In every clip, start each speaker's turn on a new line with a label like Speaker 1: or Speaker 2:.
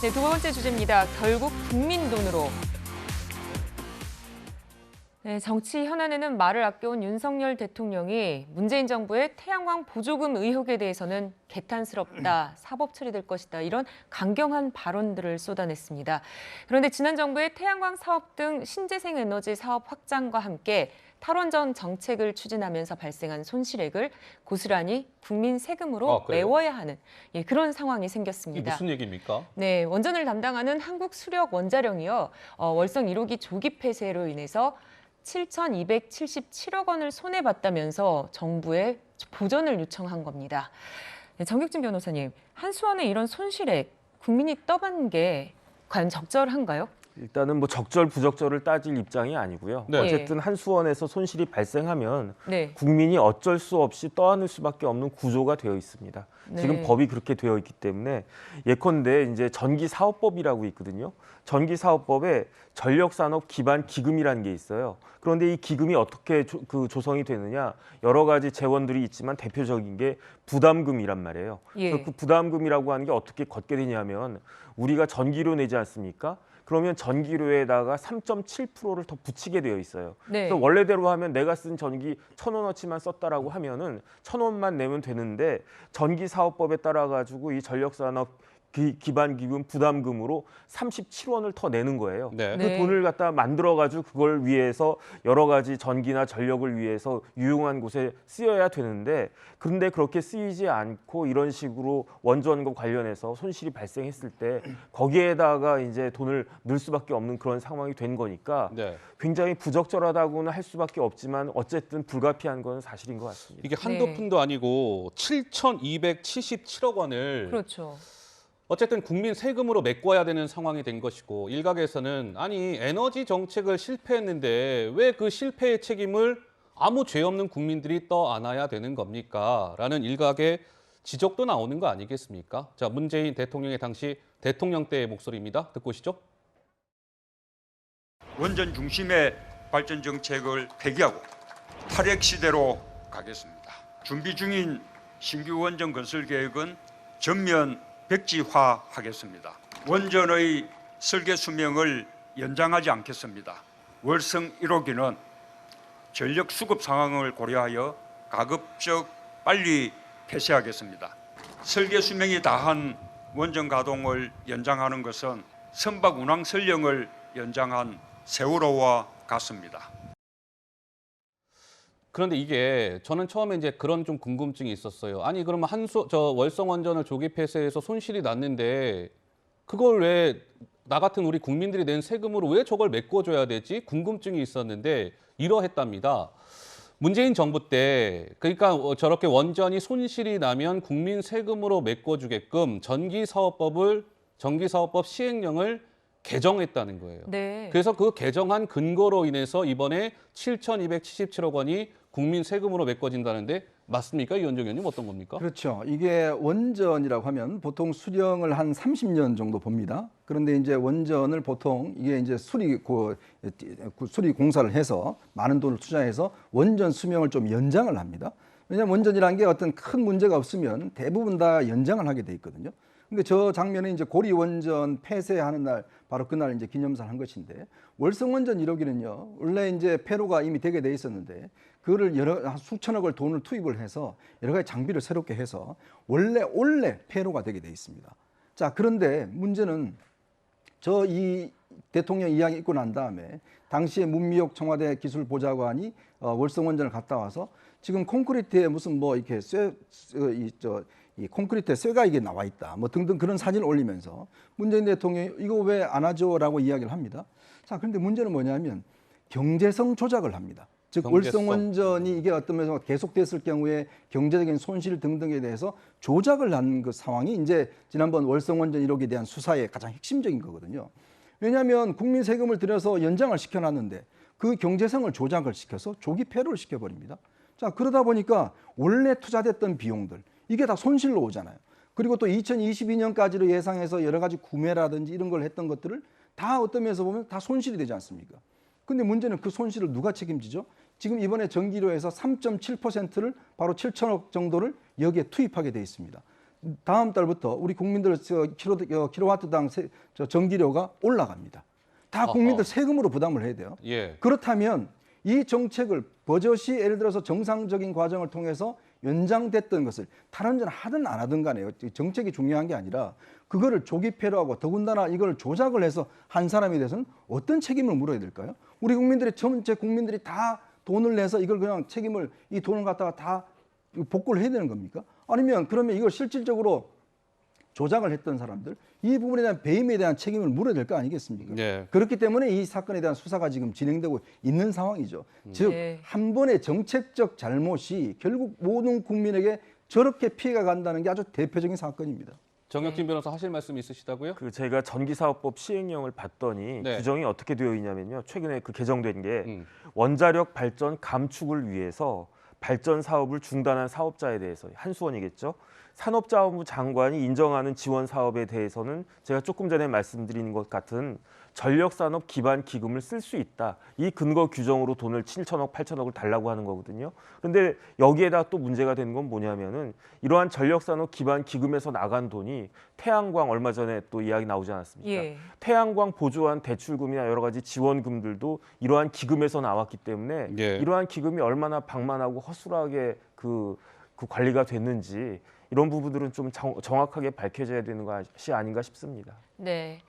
Speaker 1: 네, 두 번째 주제입니다. 결국 국민 돈으로. 네, 정치 현안에는 말을 아껴온 윤석열 대통령이 문재인 정부의 태양광 보조금 의혹에 대해서는 개탄스럽다, 사법 처리될 것이다 이런 강경한 발언들을 쏟아냈습니다. 그런데 지난 정부의 태양광 사업 등 신재생 에너지 사업 확장과 함께 탈원전 정책을 추진하면서 발생한 손실액을 고스란히 국민 세금으로 메워야 하는 그런 상황이 생겼습니다.
Speaker 2: 이게 무슨 얘기입니까?
Speaker 1: 네, 원전을 담당하는 한국수력원자력이요. 월성 1호기 조기 폐쇄로 인해서 7,277억 원을 손해봤다면서 정부에 보전을 요청한 겁니다. 네, 정혁진 변호사님, 한수원의 이런 손실액 국민이 떠받는 게 과연 적절한가요?
Speaker 3: 일단은 뭐 적절 부적절을 따질 입장이 아니고요.
Speaker 2: 네.
Speaker 3: 어쨌든 한수원에서 손실이 발생하면
Speaker 1: 네.
Speaker 3: 국민이 어쩔 수 없이 떠안을 수밖에 없는 구조가 되어 있습니다.
Speaker 1: 네.
Speaker 3: 지금 법이 그렇게 되어 있기 때문에 예컨대 이제 전기사업법이라고 있거든요. 전기사업법에 전력산업 기반 기금이라는 게 있어요. 그런데 이 기금이 어떻게 조성이 되느냐, 여러 가지 재원들이 있지만 대표적인 게 부담금이란 말이에요.
Speaker 1: 예.
Speaker 3: 그 부담금이라고 하는 게 어떻게 걷게 되냐면 우리가 전기료 내지 않습니까? 그러면 전기료에다가 3.7%를 더 붙이게 되어 있어요.
Speaker 1: 네.
Speaker 3: 그래서 원래대로 하면 내가 쓴 전기 1,000원어치만 썼다라고 하면은 1,000원만 내면 되는데 전기사업법에 따라 가지고 이 전력산업 기반 기금 부담금으로 37원을 더 내는 거예요.
Speaker 2: 네.
Speaker 3: 그 돈을 갖다 만들어 가지고 그걸 위해서 여러 가지 전기나 전력을 위해서 유용한 곳에 쓰여야 되는데 그런데 그렇게 쓰이지 않고 이런 식으로 원전과 관련해서 손실이 발생했을 때 거기에다가 이제 돈을 넣을 수밖에 없는 그런 상황이 된 거니까
Speaker 2: 네.
Speaker 3: 굉장히 부적절하다고는 할 수밖에 없지만 어쨌든 불가피한 건 사실인 것 같습니다.
Speaker 2: 이게 한두
Speaker 1: 네.
Speaker 2: 푼도 아니고 7,277억 원을
Speaker 1: 그렇죠.
Speaker 2: 어쨌든 국민 세금으로 메꿔야 되는 상황이 된 것이고 일각에서는 아니 에너지 정책을 실패했는데 왜 그 실패의 책임을 아무 죄 없는 국민들이 떠안아야 되는 겁니까? 라는 일각의 지적도 나오는 거 아니겠습니까? 자, 문재인 대통령의 당시 대통령 때의 목소리입니다. 듣고 오시죠.
Speaker 4: 원전 중심의 발전 정책을 폐기하고 탈핵 시대로 가겠습니다. 준비 중인 신규 원전 건설 계획은 전면 백지화하겠습니다. 원전의 설계 수명을 연장하지 않겠습니다. 월성 1호기는 전력 수급 상황을 고려하여 가급적 빨리 폐쇄하겠습니다. 설계 수명이 다한 원전 가동을 연장하는 것은 선박 운항 설령을 연장한 세월호와 같습니다.
Speaker 2: 그런데 이게 저는 처음에 이제 그런 좀 궁금증이 있었어요. 아니 그러면 월성 원전을 조기 폐쇄해서 손실이 났는데 그걸 왜 나 같은 우리 국민들이 낸 세금으로 왜 저걸 메꿔줘야 되지? 궁금증이 있었는데 이러했답니다. 문재인 정부 때 그러니까 저렇게 원전이 손실이 나면 국민 세금으로 메꿔주게끔 전기사업법 시행령을 개정했다는 거예요.
Speaker 1: 네.
Speaker 2: 그래서 그 개정한 근거로 인해서 이번에 7,277억 원이 국민 세금으로 메꿔진다는데 맞습니까? 이현정 의원님 어떤 겁니까?
Speaker 5: 그렇죠. 이게 원전이라고 하면 보통 수령을 한 30년 정도 봅니다. 그런데 이제 원전을 보통 이게 이제 수리 공사를 해서 많은 돈을 투자해서 원전 수명을 좀 연장을 합니다. 왜냐하면 원전이라는 게 어떤 큰 문제가 없으면 대부분 다 연장을 하게 돼 있거든요. 근데 저 장면은 이제 고리 원전 폐쇄하는 날 바로 그날 이제 기념사를 한 것인데 월성 원전 1호기는요 원래 이제 폐로가 이미 되게 돼 있었는데 그거를 수천억을 돈을 투입을 해서 여러 가지 장비를 새롭게 해서 원래 폐로가 되게 돼 있습니다. 자 그런데 문제는 저 이 대통령 이야기 있고 난 다음에 당시에 문미옥 청와대 기술보좌관이 월성 원전을 갔다 와서 지금 콘크리트에 무슨 뭐 이렇게 이 콘크리트에 쇠가 이게 나와 있다, 뭐 등등 그런 사진을 올리면서 문재인 대통령이 이거 왜 안 하죠라고 이야기를 합니다. 자, 그런데 문제는 뭐냐면 경제성 조작을 합니다. 즉 월성 원전이 이게 어떤 면에서 계속됐을 경우에 경제적인 손실 등등에 대해서 조작을 한 그 상황이 이제 지난번 월성 원전 1호기에 대한 수사의 가장 핵심적인 거거든요. 왜냐하면 국민 세금을 들여서 연장을 시켜놨는데 그 경제성을 조작을 시켜서 조기 폐로를 시켜버립니다. 자, 그러다 보니까 원래 투자됐던 비용들 이게 다 손실로 오잖아요. 그리고 또 2022년까지로 예상해서 여러 가지 구매라든지 이런 걸 했던 것들을 다 어떤 면에서 보면 다 손실이 되지 않습니까? 근데 문제는 그 손실을 누가 책임지죠? 지금 이번에 전기료에서 3.7%를 바로 7천억 정도를 여기에 투입하게 돼 있습니다. 다음 달부터 우리 국민들 킬로와트당 전기료가 올라갑니다. 다 국민들 세금으로 부담을 해야 돼요.
Speaker 2: 예.
Speaker 5: 그렇다면 이 정책을 버젓이 예를 들어서 정상적인 과정을 통해서 연장됐던 것을 탈원전 하든 안 하든 간에 정책이 중요한 게 아니라 그거를 조기 폐로하고 더군다나 이걸 조작을 해서 한 사람에 대해서는 어떤 책임을 물어야 될까요? 우리 국민들이 전체 국민들이 다 돈을 내서 이걸 그냥 책임을 이 돈을 갖다가 다 복구를 해야 되는 겁니까? 아니면 그러면 이걸 실질적으로 조작을 했던 사람들 이 부분에 대한 배임에 대한 책임을 물어야 될 거 아니겠습니까?
Speaker 2: 네.
Speaker 5: 그렇기 때문에 이 사건에 대한 수사가 지금 진행되고 있는 상황이죠. 즉
Speaker 1: 네.
Speaker 5: 한 번의 정책적 잘못이 결국 모든 국민에게 저렇게 피해가 간다는 게 아주 대표적인 사건입니다.
Speaker 2: 정혁진 변호사 하실 말씀 있으시다고요?
Speaker 3: 그 제가 전기사업법 시행령을 봤더니
Speaker 2: 네.
Speaker 3: 규정이 어떻게 되어 있냐면요. 최근에 그 개정된 게
Speaker 2: 음.
Speaker 3: 원자력 발전 감축을 위해서 발전 사업을 중단한 사업자에 대해서 한수원이겠죠. 산업자원부 장관이 인정하는 지원 사업에 대해서는 제가 조금 전에 말씀드린 것 같은 전력산업 기반 기금을 쓸 수 있다. 이 근거 규정으로 돈을 7천억, 8천억을 달라고 하는 거거든요. 그런데 여기에다 또 문제가 되는 건 뭐냐면은 이러한 전력산업 기반 기금에서 나간 돈이 태양광 얼마 전에 또 이야기 나오지 않았습니까?
Speaker 1: 예.
Speaker 3: 태양광 보조한 대출금이나 여러 가지 지원금들도 이러한 기금에서 나왔기 때문에
Speaker 2: 예.
Speaker 3: 이러한 기금이 얼마나 방만하고 허술하게 그 관리가 됐는지 이런 부분들은 좀 정확하게 밝혀져야 되는 것이 아닌가 싶습니다.
Speaker 1: 네.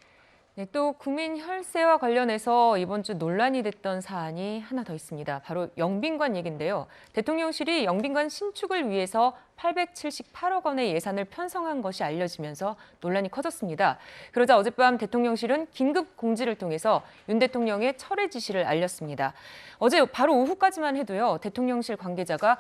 Speaker 1: 네, 또 국민 혈세와 관련해서 이번 주 논란이 됐던 사안이 하나 더 있습니다. 바로 영빈관 얘긴데요. 대통령실이 영빈관 신축을 위해서 878억 원의 예산을 편성한 것이 알려지면서 논란이 커졌습니다. 그러자 어젯밤 대통령실은 긴급 공지를 통해서 윤 대통령의 철회 지시를 알렸습니다. 어제 바로 오후까지만 해도요. 대통령실 관계자가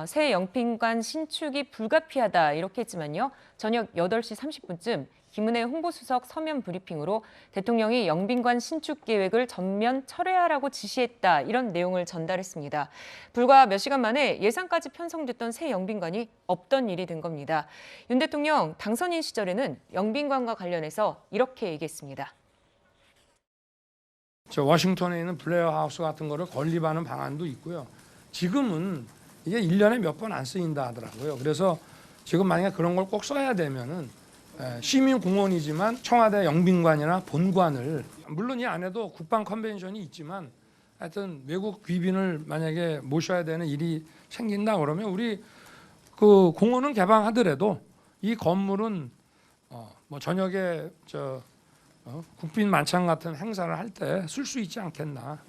Speaker 1: 새 영빈관 신축이 불가피하다 이렇게 했지만요. 저녁 8시 30분쯤 김은혜 홍보수석 서면 브리핑으로 대통령이 영빈관 신축 계획을 전면 철회하라고 지시했다 이런 내용을 전달했습니다. 불과 몇 시간 만에 예산까지 편성됐던 새 영빈관이 없던 일이 된 겁니다. 윤 대통령 당선인 시절에는 영빈관과 관련해서 이렇게 얘기했습니다.
Speaker 6: 저 워싱턴에 있는 블레어 하우스 같은 거를 건립하는 방안도 있고요. 지금은 이게 1년에 몇 번 안 쓰인다 하더라고요. 그래서 지금 만약에 그런 걸 꼭 써야 되면은 시민공원이지만 청와대 영빈관이나 본관을 물론 이 안에도 국방 컨벤션이 있지만 하여튼 외국 귀빈을 만약에 모셔야 되는 일이 생긴다 그러면 우리 그 공원은 개방하더라도 이 건물은 뭐 저녁에 국빈 만찬 같은 행사를 할 때 쓸 수 있지 않겠나.